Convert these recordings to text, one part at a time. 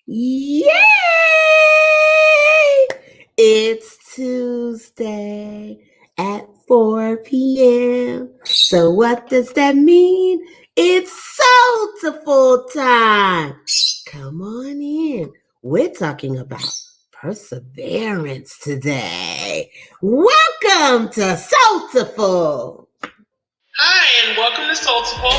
Yay! It's Tuesday at 4 p.m. So what does that mean? It's Soultiful time. Come on in. We're talking about perseverance today. Welcome to Soultiful. Hi, and welcome to Soultiful.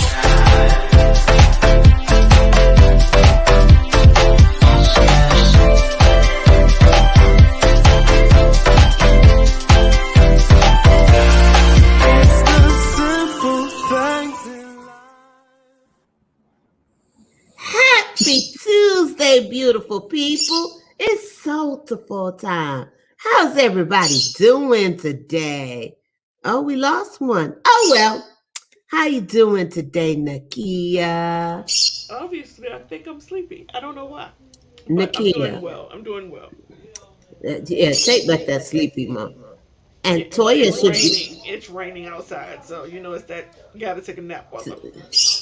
Happy Tuesday, beautiful people. It's Soultiful time. How's everybody doing today? Oh, we lost one. Oh, well. How you doing today, Nakia? Obviously, I think I'm sleepy. I don't know why, but I'm Nakia. doing well. I'm doing well. Yeah, take back that sleepy mom. And Yeah, Toya it's should be. raining. It's raining outside, so it's that you got to take a nap while I'm.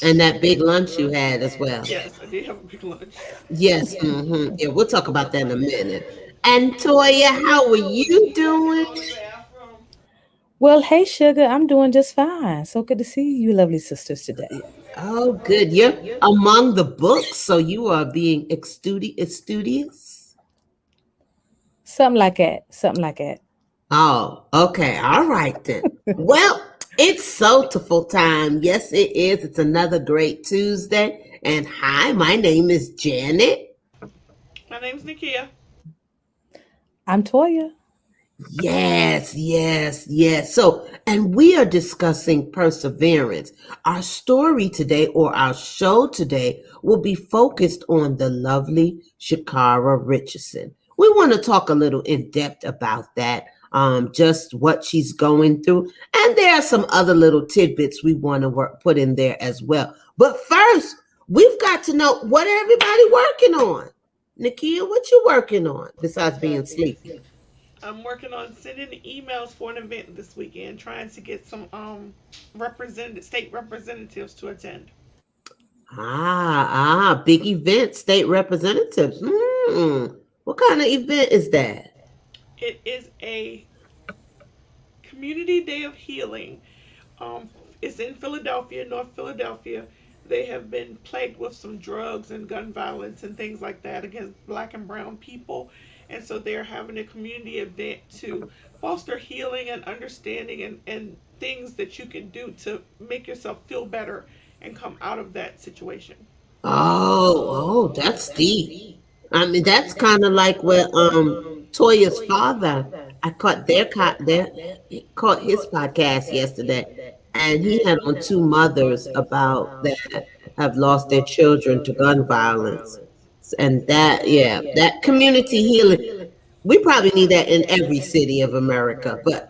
And that big lunch you had as well. Yes, I did have a big lunch. Yes, yeah, we'll talk about that in a minute. And Toya, how are you doing? Well, hey, Sugar, I'm doing just fine. So good to see you, lovely sisters, today. Oh, good. You're among the books, so you are being studious. Something like that. Something like that. Oh, okay. All right then. Well, it's Soultiful time. Yes, it is. It's another great Tuesday. And hi, my name is Janet. My name's Nakia. I'm Toya. Yes. So, and we are discussing perseverance. Our story today, or our show today, will be focused on the lovely Shakara Richardson. We want to talk a little in depth about that, just what she's going through, and there are some other little tidbits we want to put in there as well. But first, we've got to know what everybody working on. Nakia, what you working on besides being sleepy? I'm working on sending emails for an event this weekend, trying to get some state representatives to attend. Big event, state representatives. What kind of event is that? It is a community day of healing. Um, it's in Philadelphia, North Philadelphia. They have been plagued with some drugs and gun violence and things like that against black and brown people. And so they're having a community event to foster healing and understanding and things that you can do to make yourself feel better and come out of that situation. That's deep. I mean, that's kind of like what Toya's father. I caught he caught his podcast yesterday, and he had on two mothers about that have lost their children to gun violence, and that community healing. We probably need that in every city of America, but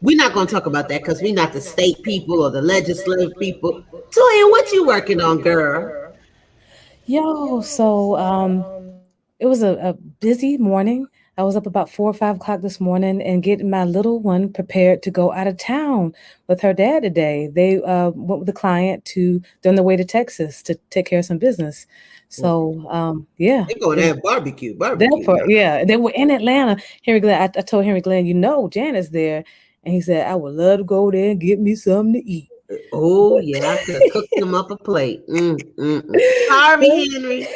we're not going to talk about that because we're not the state people or the legislative people. Toya, what you working on, girl? Yo, it was a busy morning. I was up about 4 or 5 o'clock this morning and getting my little one prepared to go out of town with her dad today. They went with the client they're on their way to Texas to take care of some business. So, yeah. They're going to have barbecue. Yeah, they were in Atlanta. Henry Glenn, I told Henry Glenn, Janet's there. And he said, I would love to go there and get me something to eat. Oh, yeah, I could cook them up a plate. Sorry, Henry.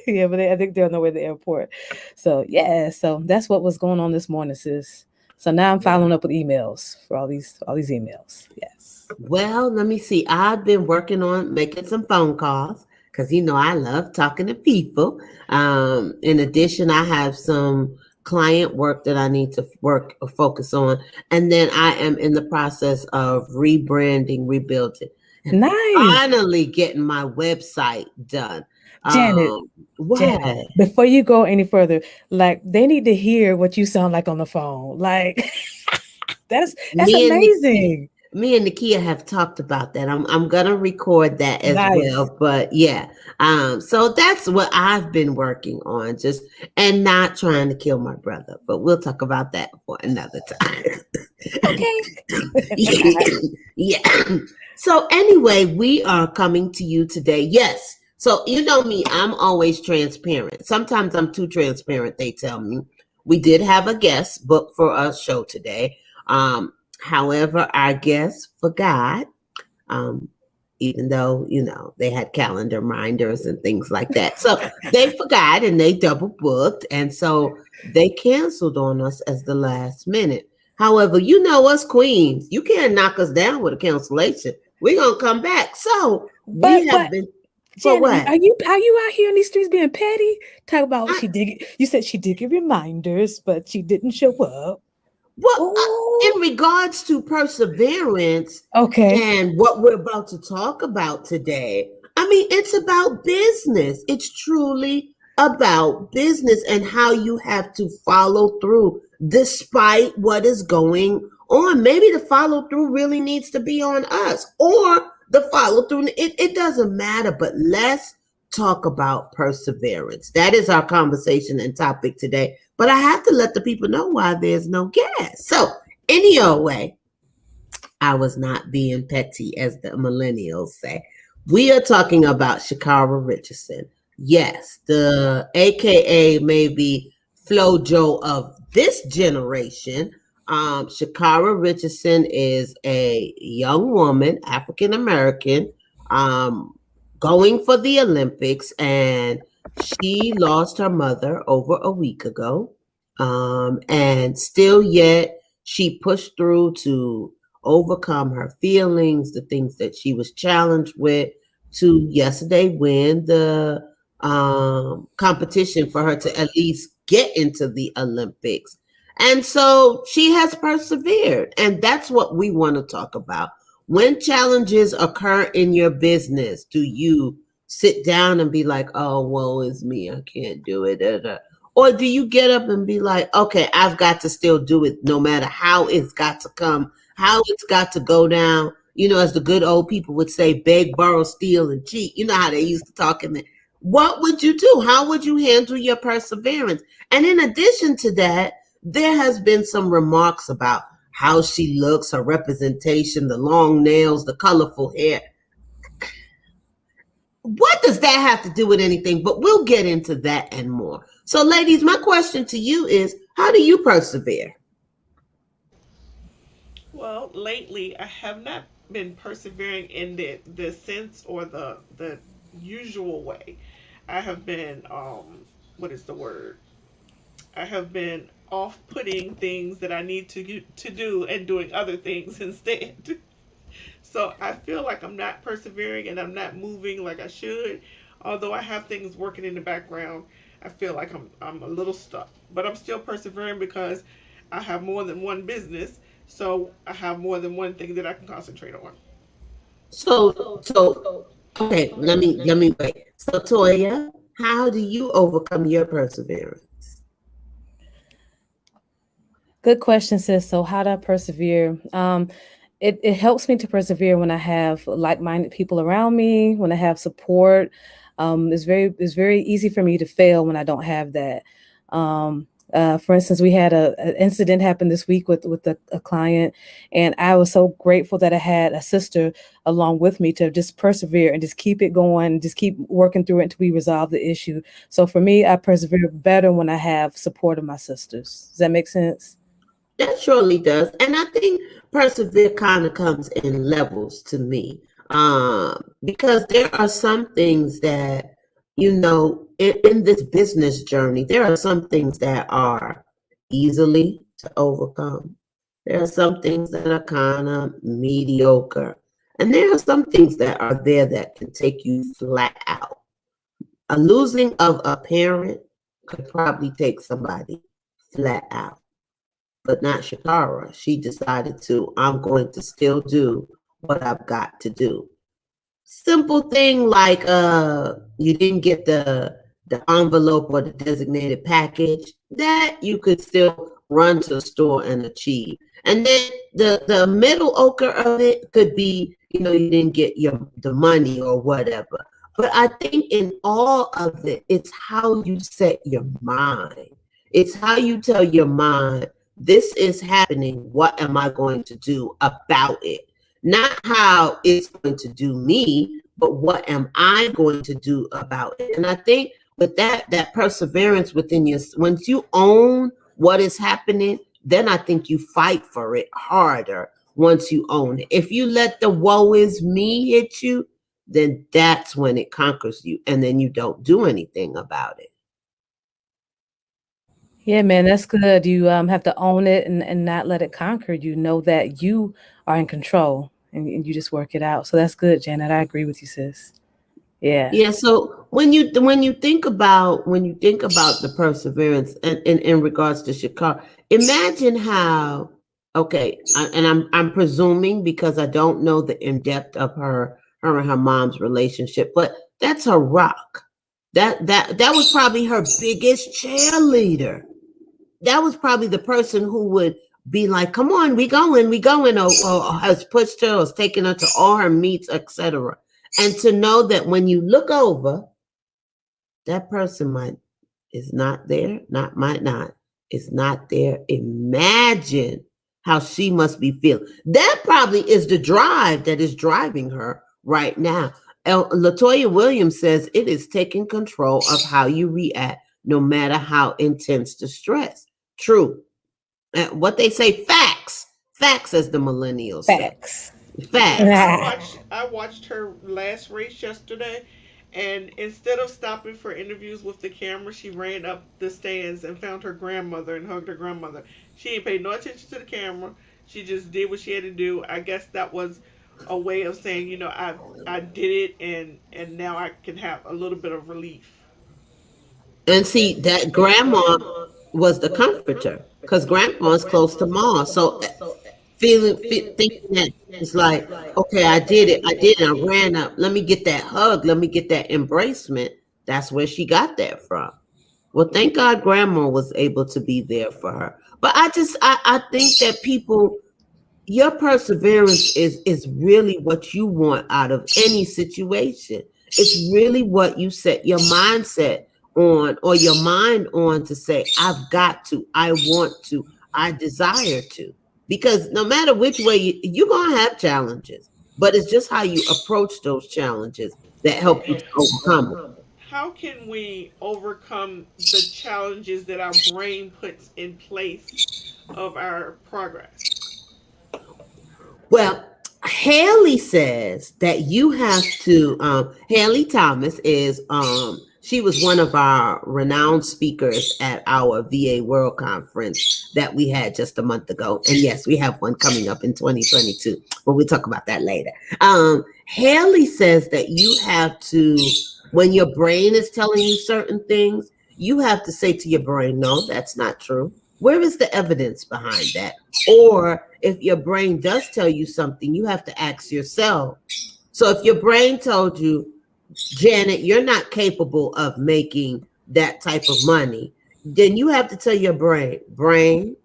Yeah, but I think they're on their way to the airport. So that's what was going on this morning, sis. So now I'm following up with emails for all these emails. Yes. Well, let me see. I've been working on making some phone calls because I love talking to people. In addition, I have some client work that I need to focus on, and then I am in the process of rebuilding, and nice. Finally getting my website done. Janet, before you go any further, like they need to hear what you sound like on the phone. Like that's amazing. Me and Nakia have talked about that. I'm gonna record that as well. But yeah, so that's what I've been working on, and not trying to kill my brother. But we'll talk about that for another time. Okay. Yeah. So anyway, we are coming to you today. Yes. So you know me, I'm always transparent. Sometimes I'm too transparent, they tell me. We did have a guest booked for a show today. However, our guest forgot. Um, Even though, they had calendar reminders and things like that. So they forgot and they double booked. And so they canceled on us as the last minute. However, you know us queens, you can't knock us down with a cancellation. We're going to come back. So we But have been, for Janet, what? are you out here in these streets being petty? Talk about I, she did. You said she did get reminders, but she didn't show up. Well, Oh, in regards to perseverance okay. and what we're about to talk about today, I mean, it's about business. It's truly about business and how you have to follow through despite what is going on. Maybe the follow through really needs to be on us or the follow through. It doesn't matter, but let's talk about perseverance. That is our conversation and topic today. But I have to let the people know why there's no gas. So, any old way, I was not being petty, as the millennials say. We are talking about Shakara Richardson. Yes, the AKA maybe Flojo of this generation. Shakara Richardson is a young woman, African American, um, going for the Olympics, and she lost her mother over a week ago. And still yet she pushed through to overcome her feelings, the things that she was challenged with, to yesterday win the competition for her to at least get into the Olympics. And so she has persevered. And that's what we want to talk about. When challenges occur in your business, do you sit down and be like, oh, woe is me, I can't do it? Or do you get up and be like, okay, I've got to still do it no matter how it's got to come, how it's got to go down? As the good old people would say, beg, borrow, steal, and cheat. You know how they used to talk in there. What would you do? How would you handle your perseverance? And in addition to that, there has been some remarks about how she looks, her representation, the long nails, the colorful hair. What does that have to do with anything? But we'll get into that and more. So, ladies, my question to you is, how do you persevere? Well, lately I have not been persevering in the sense or the usual way. I have been what is the word? I have been off putting things that I need to do and doing other things instead. So I feel like I'm not persevering and I'm not moving like I should. Although I have things working in the background, I feel like I'm a little stuck. But I'm still persevering because I have more than one business, so I have more than one thing that I can concentrate on. So, okay, let me wait. So, Toya, how do you overcome your perseverance? Good question, sis. So, how do I persevere? It helps me to persevere when I have like-minded people around me, when I have support. It's very easy for me to fail when I don't have that. For instance, we had an incident happen this week with a client, and I was so grateful that I had a sister along with me to just persevere and just keep it going, just keep working through it until we resolve the issue. So for me, I persevere better when I have support of my sisters. Does that make sense? That surely does. And I think persevere kind of comes in levels to me. Because there are some things that, in this business journey, there are some things that are easily to overcome. There are some things that are kind of mediocre. And there are some things that are there that can take you flat out. A losing of a parent could probably take somebody flat out, but not Shakara. She decided I'm going to still do what I've got to do. Simple thing like you didn't get the envelope or the designated package, that you could still run to the store and achieve. And then the middle ochre of it could be, you didn't get the money or whatever. But I think in all of it, it's how you set your mind. It's how you tell your mind, this is happening. What am I going to do about it? Not how it's going to do me, but what am I going to do about it? And I think with that perseverance within you, once you own what is happening, then I think you fight for it harder once you own it. If you let the woe is me hit you, then that's when it conquers you, and then you don't do anything about it. Yeah, man, that's good. You have to own it and not let it conquer you. Know that you are in control and you just work it out. So that's good, Janet. I agree with you, sis. Yeah. Yeah, so when you think about the perseverance in regards to Chicago, imagine how okay, and I'm presuming because I don't know the in depth of her and her mom's relationship, but that's her rock. That was probably her biggest cheerleader. That was probably the person who would be like, "Come on, we going," or has pushed her, or has taken her to all her meets, etc. And to know that when you look over, that person might is not there, not might not is not there. Imagine how she must be feeling. That probably is the drive that is driving her right now. Latoya Williams says it is taking control of how you react, no matter how intense the stress. True. What they say, facts. Facts, as the millennials say. Facts. Yeah, Facts. I watched her last race yesterday, and instead of stopping for interviews with the camera, she ran up the stands and found her grandmother and hugged her grandmother. She ain't paid no attention to the camera. She just did what she had to do. I guess that was a way of saying, I did it, and now I can have a little bit of relief. And see, that grandma was the comforter because grandma's close to mom. So thinking that it's like, okay, I did it, I ran up. Let me get that hug. Let me get that embracement. That's where she got that from. Well, thank God grandma was able to be there for her. But I think that people, your perseverance is really what you want out of any situation. It's really what you set your mindset on, or your mind on, to say, I've got to, I want to, I desire to. Because no matter which way you're gonna have challenges, but it's just how you approach those challenges that help you to overcome them. How can we overcome the challenges that our brain puts in place of our progress? Well, Haley says that you have to. Haley Thomas is. She was one of our renowned speakers at our VA World Conference that we had just a month ago. And yes, we have one coming up in 2022, but we'll talk about that later. Haley says that you have to, when your brain is telling you certain things, you have to say to your brain, no, that's not true. Where is the evidence behind that? Or if your brain does tell you something, you have to ask yourself. So if your brain told you, Janet, you're not capable of making that type of money, then you have to tell your brain,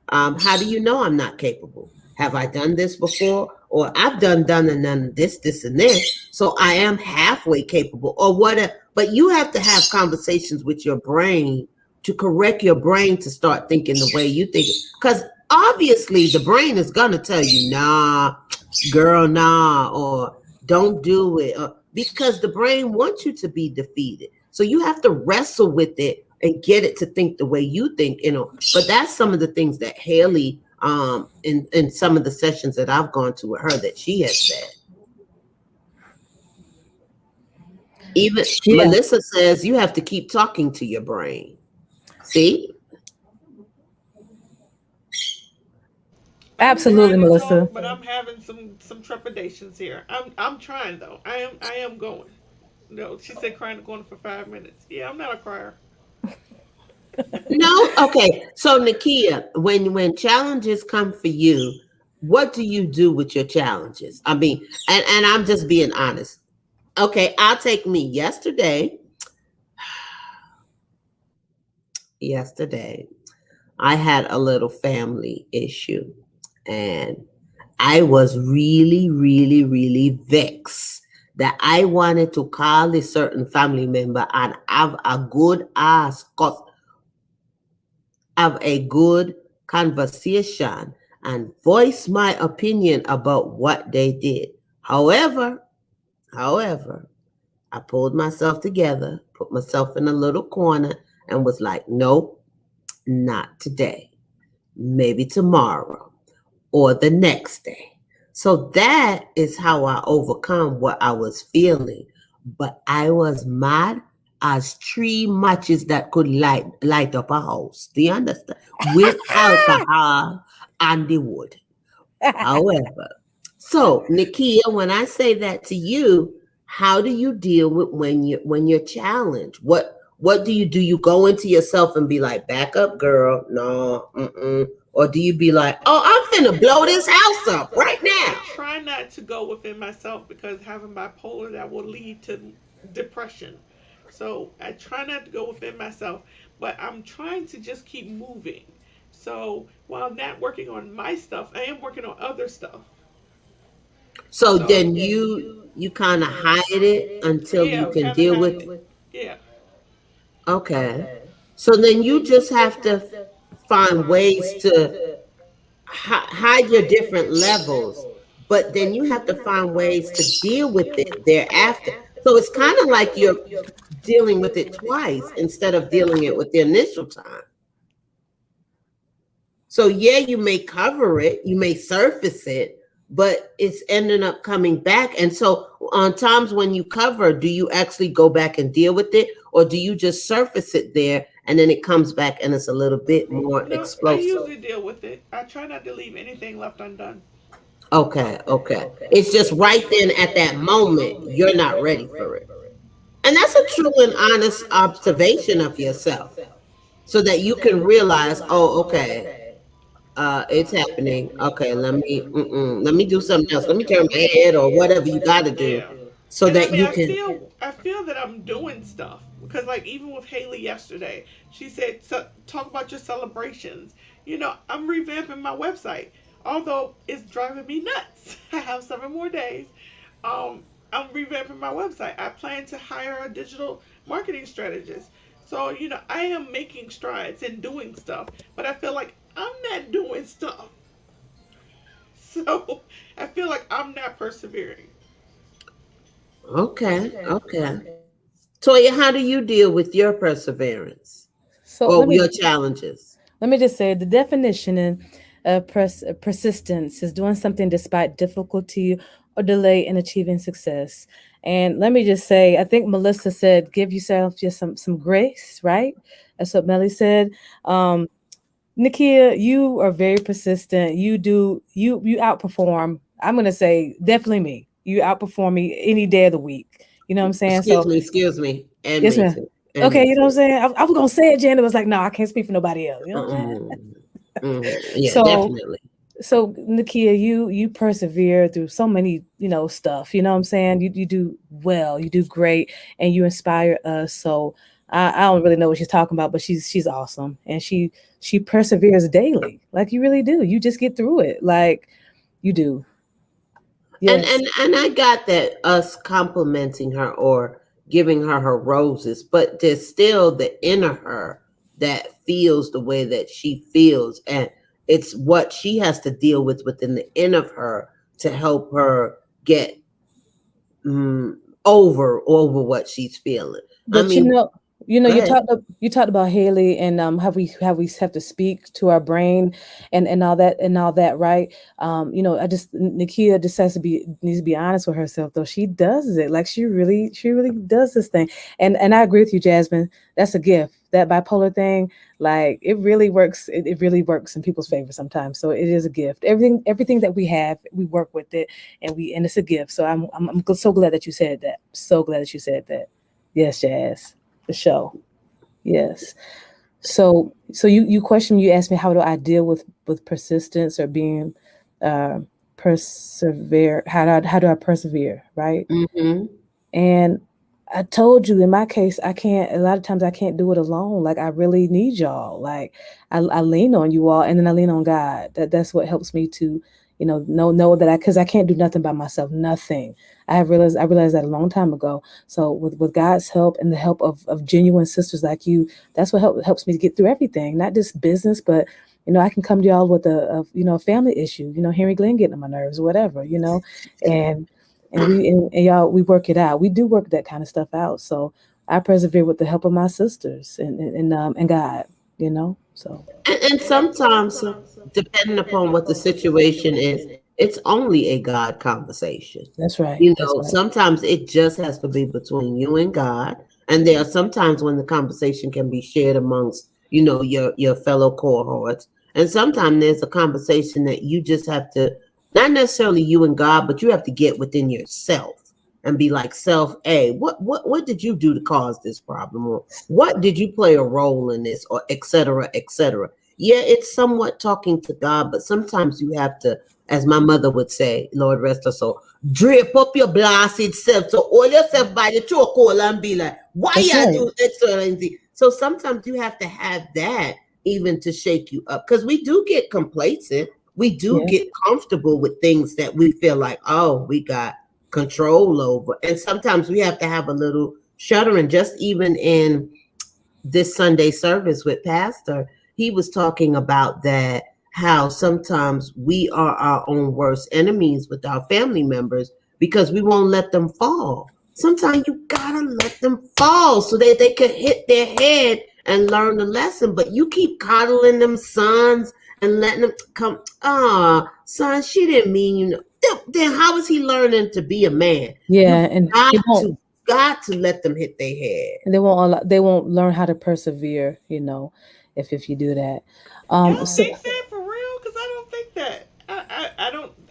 how do you know I'm not capable? Have I done this before? Or I've done and done this, and this. So I am halfway capable, or whatever. But you have to have conversations with your brain to correct your brain to start thinking the way you think. Because obviously the brain is gonna tell you, nah, girl, nah, or don't do it. Because the brain wants you to be defeated. So you have to wrestle with it and get it to think the way you think. But that's some of the things that Haley, in some of the sessions that I've gone to with her, that she has said. Even Yeah, Melissa says you have to keep talking to your brain. See? I'm absolutely, trying to Melissa. talk, but I'm having some trepidations here. I'm trying though. I am going. No, she said crying and going for 5 minutes. Yeah, I'm not a crier. No? Okay. So Nakia, when challenges come for you, what do you do with your challenges? I mean, and I'm just being honest. Okay, I'll take me. Yesterday, I had a little family issue, and I was really, really, really vexed that I wanted to call a certain family member and have a good conversation and voice my opinion about what they did. However, However, I pulled myself together, put myself in a little corner, and was like, nope, not today. Maybe tomorrow or the next day. So that is how I overcome what I was feeling. But I was mad as three matches that could light up a house. Do you understand? With alcohol and the wood. However, so Nikia, when I say that to you, how do you deal with when you're challenged? What do? You go into yourself and be like, back up, girl? No, mm-mm. Or do you be like, oh, I'm finna blow this house up right I now? try not to go within myself because having bipolar that will lead to depression. So I try not to go within myself, but I'm trying to just keep moving. So while not working on my stuff, I am working on other stuff. So So then you kind of hide it until yeah, you can kind of deal hide with it. it. Yeah. Okay. So then you just have to find ways to hide your different levels, but then you have to find ways to deal with it thereafter. So it's kind of like you're dealing with it twice instead of dealing it with the initial time. So yeah, you may cover it, you may surface it, but it's ending up coming back. And so on times when you cover, do you actually go back and deal with it, or do you just surface it there and then it comes back and it's a little bit more No, I explosive? usually deal with it. I try not to leave anything left undone. Okay, okay. It's just right then at that moment, you're not ready for it. And that's a true and honest observation of yourself so that you can realize, oh, okay, it's happening. Okay, let me do something else. Let me turn my head or whatever you got to do Yeah. so And I that mean, you can. I feel that I'm doing stuff because, like, even with Haley yesterday, she said, so, "Talk about your celebrations." You know, I'm revamping my website, although it's driving me nuts. I have 7 more days. I'm revamping my website. I plan to hire a digital marketing strategist. So, you know, I am making strides and doing stuff, but I feel like I'm not doing stuff. So I feel like I'm not persevering. Okay, okay. Toya, how do you deal with your perseverance So or your challenges? let me just say the definition in persistence is doing something despite difficulty or delay in achieving success. And let me just say, I think Melissa said, give yourself just some grace, right? That's what Melly said. Nikia, you are very persistent. You outperform. I'm gonna say definitely me. You outperform me any day of the week. You know what I'm saying? So Excuse me, and yes, me ma'am. too, and Okay, me you know what I'm too. saying? I was gonna say it, Janet was like, no, I can't speak for nobody else. You know what I'm saying? Mm-mm. Yeah, So definitely. so Nakia, you persevere through so many, stuff. You know what I'm saying? You do well, you do great, and you inspire us. So I don't really know what she's talking about, but she's awesome, and she perseveres daily. Like you really do. You just get through it. Like you do. And Yes. I got that us complimenting her or giving her roses, but there's still the inner her that feels the way that she feels, and it's what she has to deal with within the inner of her to help her get mm, over what she's feeling. I But mean, go you ahead. talked about Haley and how we have to speak to our brain and all that, right? I just Nakia just needs to be honest with herself though. She does it like she really does this thing, and I agree with you, Jasmine. That's a gift. That bipolar thing, like it really works. It really works in people's favor sometimes. So it is a gift. Everything that we have, we work with it, and it's a gift. So I'm so glad that you said that. So glad that you said that. Yes, Jazz. The show. Yes. So you question you asked me how do I deal with persistence or being uh persevere how do I persevere, right? Mm-hmm. And I told you in my case, I can't, a lot of times I can't do it alone. Like I really need y'all. Like I lean on you all and then I lean on God. That's what helps me to, know that cause I can't do nothing by myself. Nothing. I realized that a long time ago. So with God's help and the help of genuine sisters like you, that's what helps me to get through everything. Not just business, but I can come to y'all with a family issue, Henry Glenn getting on my nerves or whatever, and and and y'all, we work it out. We do work that kind of stuff out. So I persevere with the help of my sisters and God, you know. So And sometimes, depending upon what the situation is, it's only a God conversation. that's right. You That's know, right. sometimes it just has to be between you and God. And there are sometimes when the conversation can be shared amongst, your fellow cohorts. And sometimes there's a conversation that you just have to, not necessarily you and God, but you have to get within yourself and be like, self, hey, what did you do to cause this problem? Or what did you play a role in this? Or et cetera, et cetera. Yeah, it's somewhat talking to God, but sometimes you have to, as my mother would say, Lord rest her soul, drape up your blasted self. So hold yourself by the chokehold and be like, why That's you right. do excellency? So sometimes you have to have that even to shake you up. Because we do get complacent. We do Yeah. get comfortable with things that we feel like, oh, we got control over. And sometimes we have to have a little shuddering, just even in this Sunday service with Pastor, he was talking about that, how sometimes we are our own worst enemies with our family members because we won't let them fall. Sometimes you gotta let them fall so that they can hit their head and learn the lesson. But you keep coddling them sons and letting them come. Son, she didn't mean you know. Then how is he learning to be a man? Yeah, You've and got he won't, to let them hit their head. and they won't learn how to persevere, you know, if you do that. Y'all So think that for real? Because I don't think that.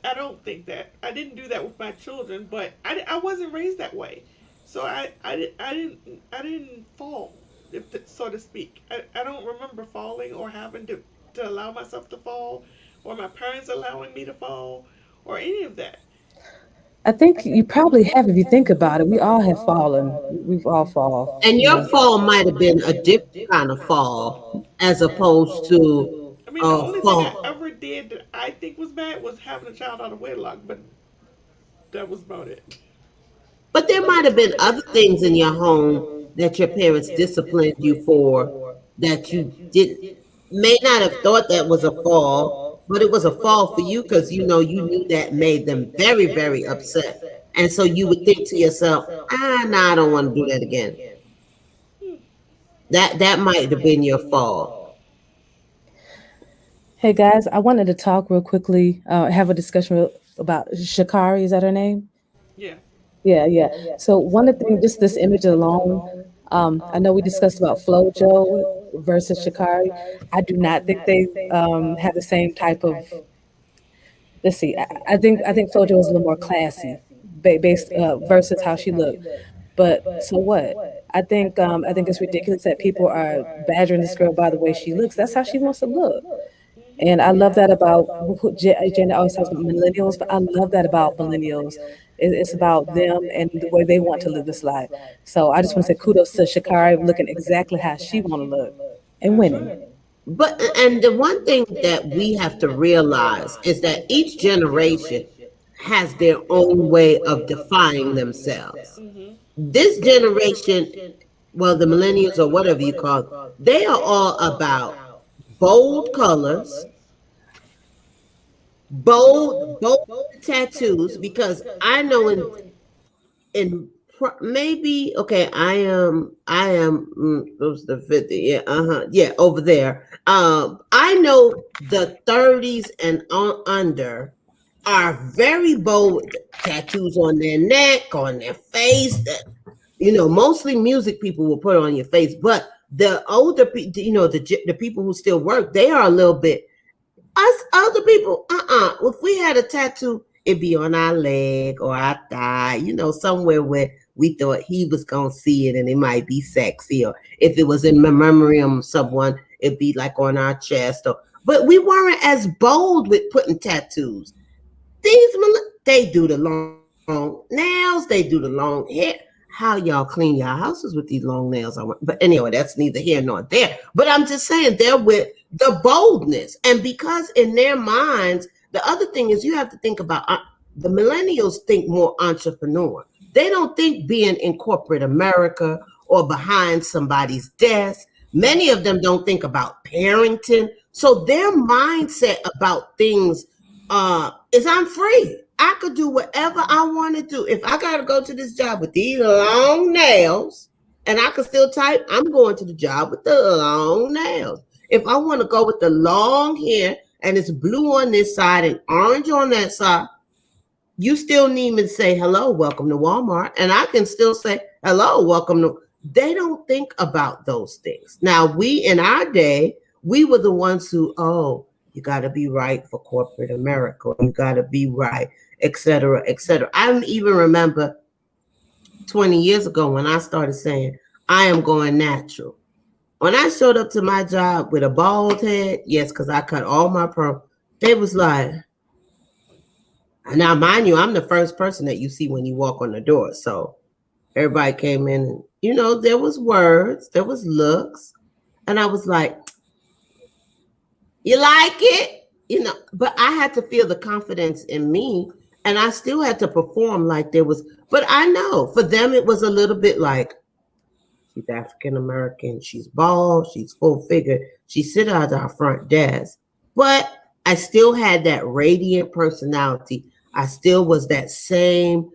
I don't think that. I didn't do that with my children, but I wasn't raised that way. So I didn't fall, so to speak. I don't remember falling or having to allow myself to fall, or my parents allowing me to fall, or any of that. I think you probably have if you think about it. We all have fallen. We've all fall, And you your know. fall might have been a different kind of fall as opposed to I mean, the a only thing I fall. ever did that I think was bad was having a child out of wedlock, but that was about it. But there might have been other things in your home that your parents disciplined you for that you didn't, may not have thought that was a fall, but it was a fall for you because you knew that made them very, very upset. And so you would think to yourself, no, I don't want to do that again. Hmm. That might have been your fall. Hey guys, I wanted to talk real quickly, have a discussion about Shakari. Is that her name? Yeah. Yeah, yeah. So one of the things, just this image alone, I know we discussed about FloJo versus Shakari. I do not think they have the same type of. Let's see. I think FloJo is a little more classy, based versus how she looked. But so what? I think it's ridiculous that people are badgering this girl by the way she looks. That's how she wants to look. Mhm. And I love that about Jen always talks about millennials, but I love that about millennials. It's about them and the way they want to live this life. So I just want to say kudos to Shakari looking exactly how she want to look and That's winning. right. But and the one thing that we have to realize is that each generation has their own way of defining themselves. Mhm. This generation, well, the millennials or whatever you call it, they are all about bold colors, bold tattoos. Because I know in maybe okay, I am those the 50, yeah, yeah, over there. I know the 30s and on under are very bold tattoos on their neck, on their face. That mostly music people will put on your face, but the older people, the people who still work, they are a little bit. Us other people, if we had a tattoo, it'd be on our leg or our thigh, somewhere where we thought he was gonna see it and it might be sexy. Or if it was in memoriam of someone, it'd be like on our chest. But we weren't as bold with putting tattoos. They do the long nails, they do the long hair. How y'all clean your houses with these long nails? But anyway, that's neither here nor there. But I'm just saying they're with the boldness, and because in their minds, the other thing is you have to think about the millennials think more entrepreneur. They don't think being in corporate America or behind somebody's desk. Many of them don't think about parenting. So their mindset about things is I'm free. I could do whatever I want to do. If I got to go to this job with these long nails and I can still type, I'm going to the job with the long nails. If I want to go with the long hair and it's blue on this side and orange on that side, you still need me to say hello, welcome to Walmart, and I can still say hello, welcome to. They don't think about those things. Now, we in our day, we were the ones who, oh, you got to be right for corporate America, you got to be right, et cetera, et cetera. I don't even remember 20 years ago when I started saying, I am going natural. When I showed up to my job with a bald head, yes, because I cut all my perm, they was like, now, mind you, I'm the first person that you see when you walk on the door. So everybody came in and, there was words, there was looks. And I was like, you like it? But I had to feel the confidence in me. And I still had to perform like there was, but I know for them, it was a little bit like, she's African American. She's bald. She's full figure. She sit at our front desk. But I still had that radiant personality. I still was that same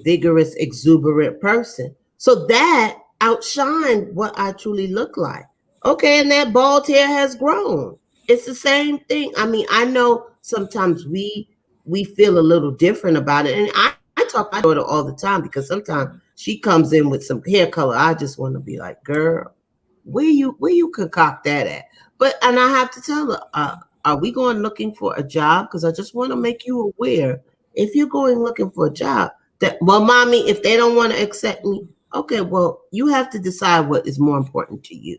vigorous, exuberant person. So that outshined what I truly look like. Okay, and that bald hair has grown. It's the same thing. I mean, I know sometimes we feel a little different about it, and I talk to my daughter all the time because sometimes she comes in with some hair color. I just want to be like, girl, where you concoct that at? But and I have to tell her, are we going looking for a job? Because I just want to make you aware. If you're going looking for a job, that well, mommy, if they don't want to accept me, okay, well, you have to decide what is more important to you.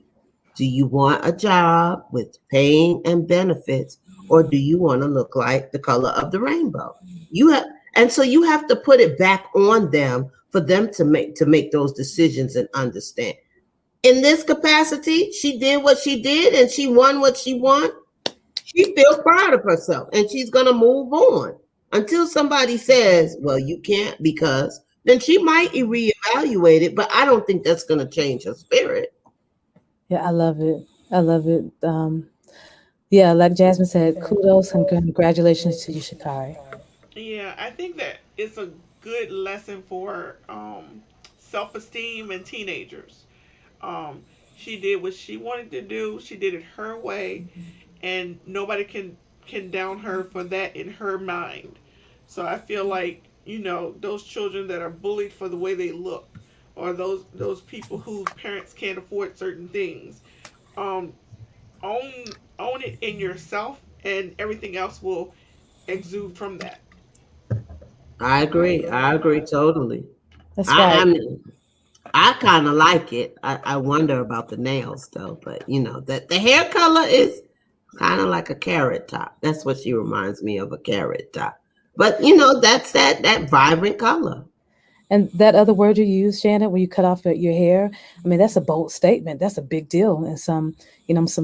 Do you want a job with paying and benefits, or do you want to look like the color of the rainbow? You have, and so you have to put it back on them for them to make those decisions and understand. In this capacity, she did what she did and she won what she won. She feels proud of herself and she's gonna move on until somebody says, "Well, you can't," because then she might reevaluate it. But I don't think that's gonna change her spirit. Yeah, I love it. I love it. Yeah, like Jasmine said, kudos and congratulations to you, Shakari. Yeah, I think that it's a good lesson for self esteem and teenagers. Um, she did what she wanted to do. She did it her way, and nobody can down her for that in her mind. So I feel like those children that are bullied for the way they look, or those people whose parents can't afford certain things, um, own it in yourself, and everything else will exude from that. I agree. I agree totally. That's I, right. I mean, I kind of like it. I wonder about the nails though, but that the hair color is kind of like a carrot top. That's what she reminds me of, a carrot top. But that's that vibrant color. And that other word you use, Shannon, when you cut off your hair, I mean, that's a bold statement. That's a big deal in some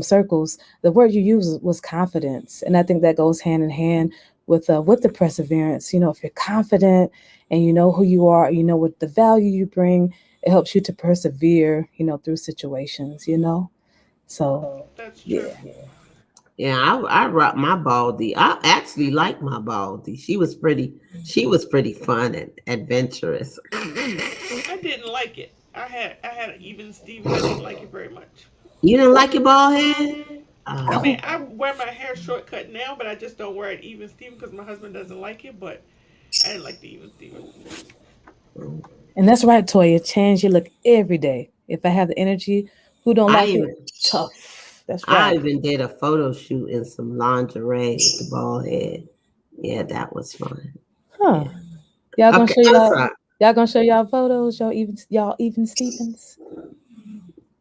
circles. The word you use was confidence, and I think that goes hand in hand with the perseverance. If you're confident and you know who you are, you know what the value you bring, it helps you to persevere. Through situations. So That's true. yeah, Yeah, I rock my baldy. I actually like my baldy. She was pretty fun and adventurous. I didn't like it. I had an even Steven. I didn't like it very much. You didn't like your bald head? I mean, oh, I wear my hair shortcut now, but I just don't wear it even Steven because my husband doesn't like it. But I didn't like the even Steven. and that's right, Toya. Change your look every day. If I have the energy, who don't I like it? even Tough. That's I right. even did a photo shoot in some lingerie with the bald head. Yeah, that was fun. Huh. Yeah. Y'all gonna Okay, show I'm y'all sorry. y'all gonna show y'all photos, y'all even Stevens?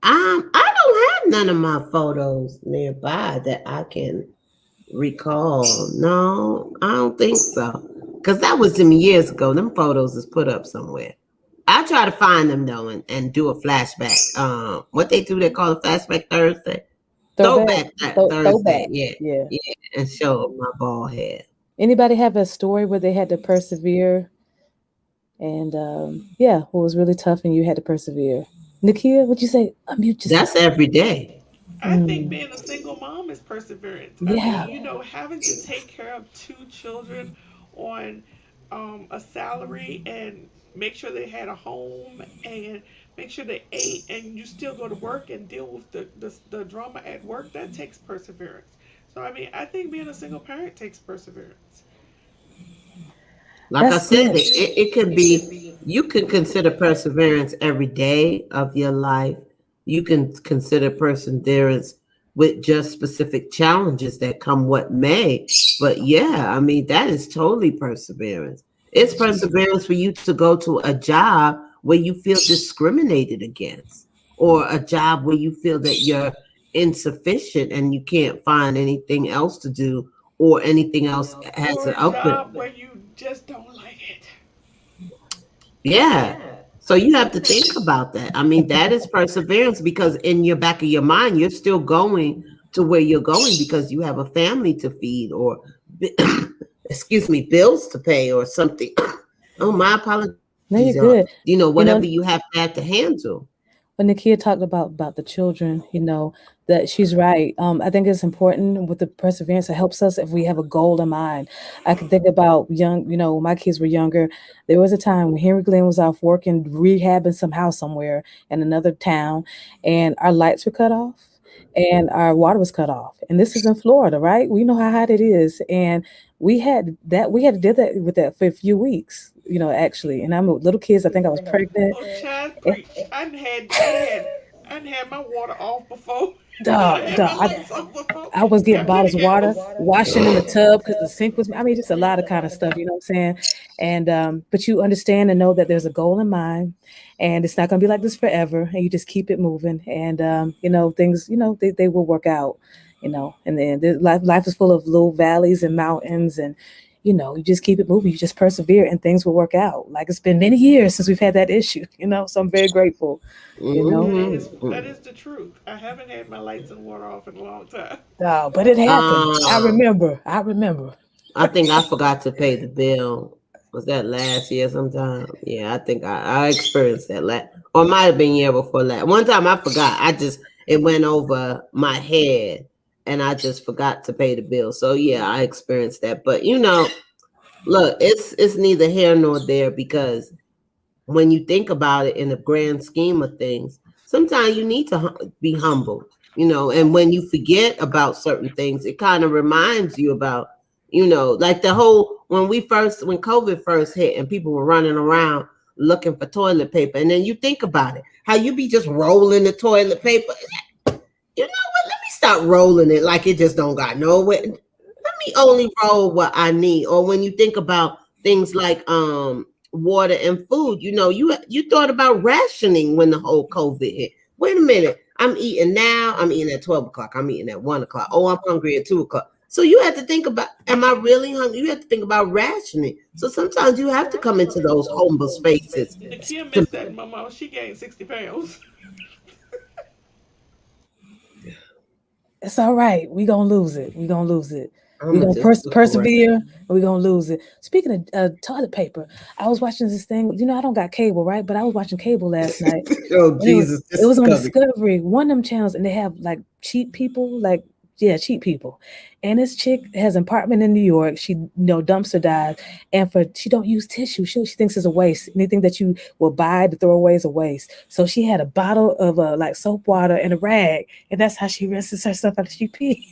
I don't have none of my photos nearby that I can recall. No, I don't think so. Cause that was some years ago. Them photos is put up somewhere. I'll try to find them though and do a flashback. What they do, they call it flashback Thursday. Throwback. Throwback Thursday, Throwback. yeah. Yeah. Yeah. And show my bald head. Anybody have a story where they had to persevere and yeah, what was really tough and you had to persevere? Nakia, what'd you say? Unmute yourself. That's every day. I think being a single mom is perseverance. I Yeah. mean, having to take care of two children on a salary and make sure they had a home and make sure they ate, and you still go to work and deal with the drama at work, that takes perseverance. So, I mean, I think being a single parent takes perseverance. Like I That's said, good. it can be, you can consider perseverance every day of your life. You can consider perseverance with just specific challenges that come what may. But yeah, I mean, that is totally perseverance. It's perseverance for you to go to a job where you feel discriminated against, or a job where you feel that you're insufficient and you can't find anything else to do, or anything else has Or an a open. job where you just don't like it. Yeah. So you have to think about that. I mean, that is perseverance, because in your back of your mind, you're still going to where you're going because you have a family to feed, or excuse me, bills to pay or something. Oh, my apologies. No, you're You good. know, whatever You you know, have to handle. when the kid talked about the children, that she's right. I think it's important with the perseverance. It helps us if we have a goal in mind. I can think about young, when my kids were younger. There was a time when Henry Glenn was off working, rehabbing some house somewhere in another town, and our lights were cut off and our water was cut off. And this is in Florida, right? We know how hot it is. And we had to do that with that for a few weeks, actually. And I'm with little kids. I think I was pregnant. Oh, child, Eh, preach. I done had my water off before. I Duh, had duh. my lights off before. I was getting Got my bottles of water, candles. washing in the tub because the sink was. I mean, just a lot of kind of stuff. You know what I'm saying? And but you understand and know that there's a goal in mind, and it's not going to be like this forever. And you just keep it moving, and things. They will work out. And then life is full of little valleys and mountains, and you just keep it moving. You just persevere, and things will work out. Like it's been many years since we've had that issue. So I'm very grateful. You know, That is the truth. I haven't had my lights and water off in a long time. but it happened. I Uh, remember. I remember. I think I forgot to pay the bill. Was that last year sometime? Yeah, I think I experienced that last, or it might have been year before last. One time I forgot. It went over my head, and I just forgot to pay the bill. So yeah, I experienced that. But look, it's neither here nor there, because when you think about it in the grand scheme of things, sometimes you need to be humble, and when you forget about certain things, it kind of reminds you about, like the whole, when COVID first hit and people were running around looking for toilet paper. And then you think about it, how you be just rolling the toilet paper. You know what? Let me start rolling it like it just don't got nowhere. Let me only roll what I need. Or when you think about things like water and food, you thought about rationing when the whole COVID hit. Wait a minute, I'm eating now. I'm eating at 12 o'clock. I'm eating at 1 o'clock. Oh, I'm hungry at 2 o'clock. So you have to think about, am I really hungry? You have to think about rationing. So sometimes you have to come into those humble spaces. Nakia To, missed that, mama. She gained 60 pounds. It's all right. We gonna lose it. We gonna lose it. We I'm gonna gonna just look around. persevere. And we gonna lose it. Speaking of toilet paper, I was watching this thing. I don't got cable, right? But I was watching cable last night, Oh and it was Jesus, it this was is on coming. Discovery, one of them channels, and they have like cheap people, like yeah, cheap people. And this chick has an apartment in New York. She dumpster dives, and she don't use tissue. She thinks it's a waste. Anything that you will buy to throw away is a waste. So she had a bottle of like soap water and a rag, and that's how she rinses herself after she pee.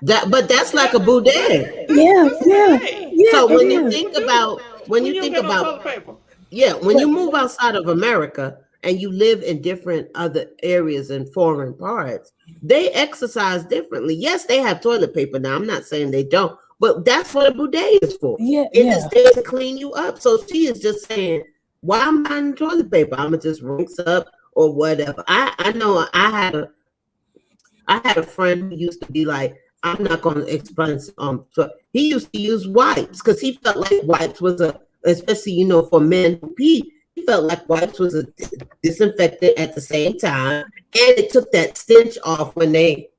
But that's like a That, boudet. Yeah, that's yeah, Boudet. yeah, So That's it what is. people do when you don't got no toilet paper. yeah, when you But move outside of America and you live in different other areas and foreign parts, they exercise differently. Yes, they have toilet paper now. I'm not saying they don't, but that's what a bidet is for. yeah, It is yeah, there to clean you up. So she is just saying, why am I buying toilet paper? I'm gonna just rinse up or whatever. I know I had a friend who used to be like, I'm not going to explain. So he used to use wipes because he felt like wipes was especially for men who pee. He felt like wipes was a disinfectant at the same time, and it took that stench off when they.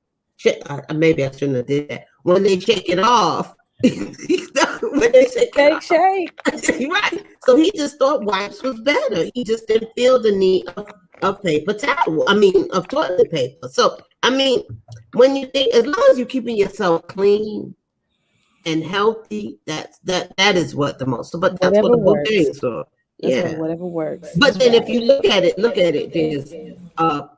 Maybe I shouldn't have did that. When they shake it off, when they shake it shake, off, shake. right? So he just thought wipes was better. He just didn't feel the need of paper towel. I mean, of toilet paper. So I mean, when you think, as long as you're keeping yourself clean and healthy, that is what the most. But that's what Whatever the works. bouquet is for. That's right. Yeah. Whatever works. But That's then right. if you look at it. There's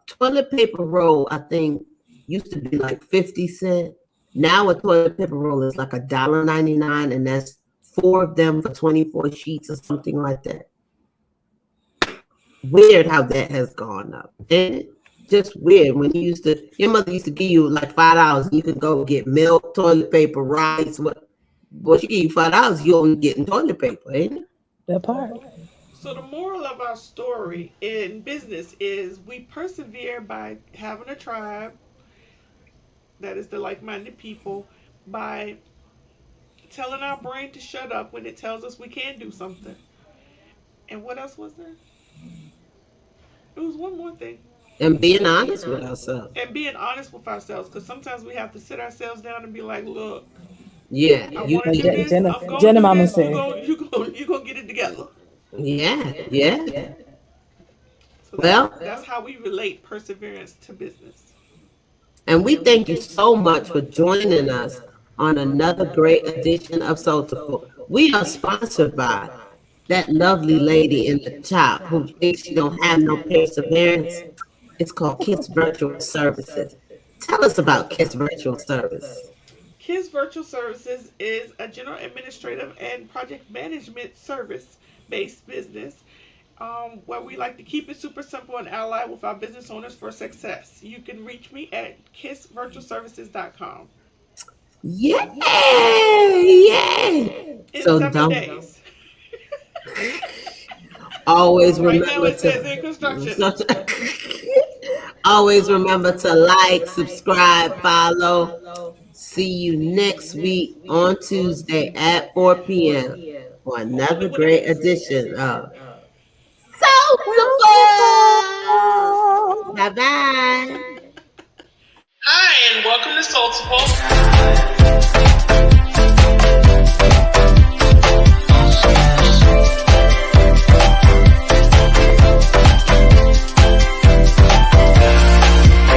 toilet paper roll. I think used to be like 50 cent. Now a toilet paper roll is like $1.99, and that's four of them for 24 sheets or something like that. Weird how that has gone up. And just weird when your mother used to give you like $5. You could go get milk, toilet paper, rice. What she give you $5, you only getting toilet paper, ain't it? That part. So the moral of our story in business is we persevere by having a tribe that is the like-minded people, by telling our brain to shut up when it tells us we can't do something. And what else was there? It was one more thing. And being honest with ourselves. And being honest with ourselves, because sometimes we have to sit ourselves down and be like, look, Yeah, I you want to Like do this. Jenna, I'm gonna Jenna do Mama this. said. You gonna get it together. yeah, yeah. So Well, that's how we relate perseverance to business. and we thank you so much for joining us on another great edition of Soultiful. We are sponsored by that lovely lady in the top who thinks she don't have no perseverance. It's called Kiss Virtual Services. Tell us about Kiss Virtual Service. KISS Virtual Services is a general administrative and project management service based business where we like to keep it super simple and ally with our business owners for success. You can reach me at kissvirtualservices.com Yay! Yay! in So 7 days. always Right now remember it says to in construction. always remember to like, subscribe, follow. See you next week on Tuesday at 4 p.m. for Only another with a great miss. edition of Soultiful. Soultiful. Bye bye. Hi, and welcome to Soultiful.